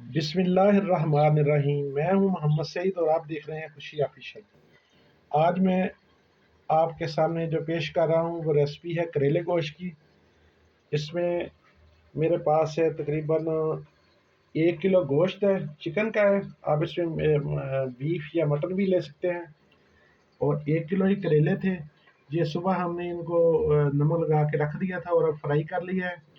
बिस्मिल्लाहिर्रहमानिर्रहीम। मैं हूं मोहम्मद सईद और आप देख रहे हैं खुशी ऑफिशियल। आज मैं आपके सामने जो पेश कर रहा हूं वो रेसिपी है करेले गोश्त की। इसमें मेरे पास है तकरीबन 1 किलो गोश्त है, चिकन का है। आप इसमें बीफ या मटन भी ले सकते हैं। और 1 किलो ही करेले थे। ये सुबह हमने इनको नमक लगा के रख दिया था और अब फ्राई कर लिया है।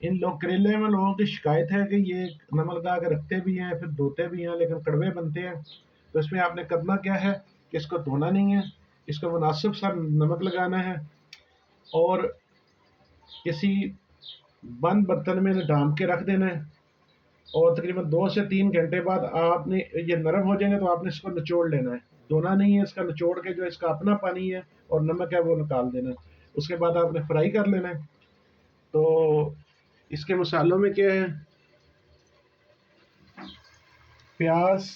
इन लोग करेले में लोगों की शिकायत है कि ये नमक लगा के रखते भी हैं, फिर धोते भी हैं, लेकिन कड़वे बनते हैं। तो इसमें आपने करना क्या है कि इसको धोना नहीं है, इसको मुनासिब सा नमक लगाना है और किसी बंद बर्तन में डाल के रख देना है। और तकरीबन 2 से 3 घंटे बाद आपने ये नरम हो जाएंगे तो आपने इसको निचोड़ लेना है। धोना नहीं है, इसका निचोड़ के जो इसका अपना पानी है और नमक है वो निकाल देना है। उसके बाद आपने फ्राई कर लेना है। तो इसके मसालों में क्या है, प्याज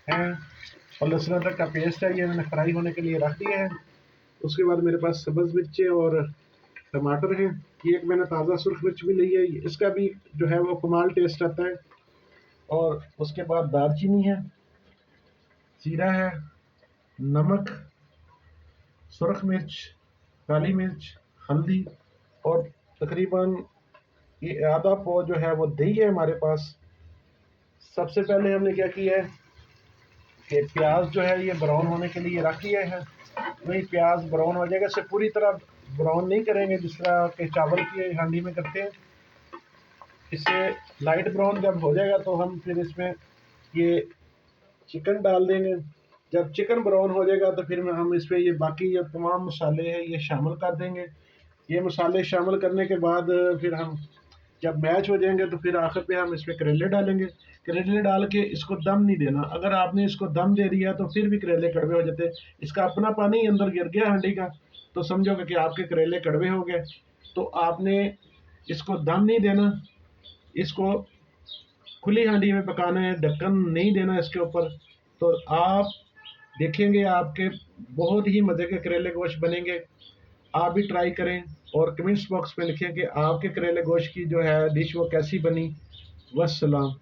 है और लहसुन अदरक का पेस्ट है, ये मैंने फ्राई होने के लिए रख दिया है। उसके बाद मेरे पास सब्ज़ मिर्चें और टमाटर हैं। ये एक मैंने ताज़ा सुर्ख मिर्च भी ली है, इसका भी जो है वो कमाल टेस्ट आता है। और उसके बाद दालचीनी है, जीरा है, नमक, सुर्ख मिर्च, काली मिर्च, हल्दी और तकरीबन ये आधा पौ जो है वो दही है हमारे पास। सबसे पहले हमने क्या किया है कि प्याज जो है ये ब्राउन होने के लिए रख दिया है। वही प्याज ब्राउन हो जाएगा, इसे पूरी तरह ब्राउन नहीं करेंगे जिस तरह के चावल की हांडी में करते हैं। इससे लाइट ब्राउन जब हो जाएगा तो हम फिर इसमें ये चिकन डाल देंगे। जब चिकन ब्राउन हो जाएगा तो फिर हम इस पर ये बाकी जो तमाम मसाले हैं ये शामिल कर देंगे। ये मसाले शामिल करने के बाद फिर हम जब मैच हो जाएंगे तो फिर आखिर पे हम इसमें करेले डालेंगे। करेले डाल के इसको दम नहीं देना, अगर आपने इसको दम दे दिया तो फिर भी करेले कड़वे हो जाते। इसका अपना पानी अंदर गिर गया हांडी का तो समझोगे कि आपके करेले कड़वे हो गए। तो आपने इसको दम नहीं देना, इसको खुली हांडी में पकाना है, ढक्कन नहीं देना इसके ऊपर। तो आप देखेंगे आपके बहुत ही मज़े के करेले गोश्त बनेंगे। आप भी ट्राई करें और कमेंट्स बॉक्स में लिखें कि आपके करेले गोश्त की जो है डिश वो कैसी बनी। वस्सलाम।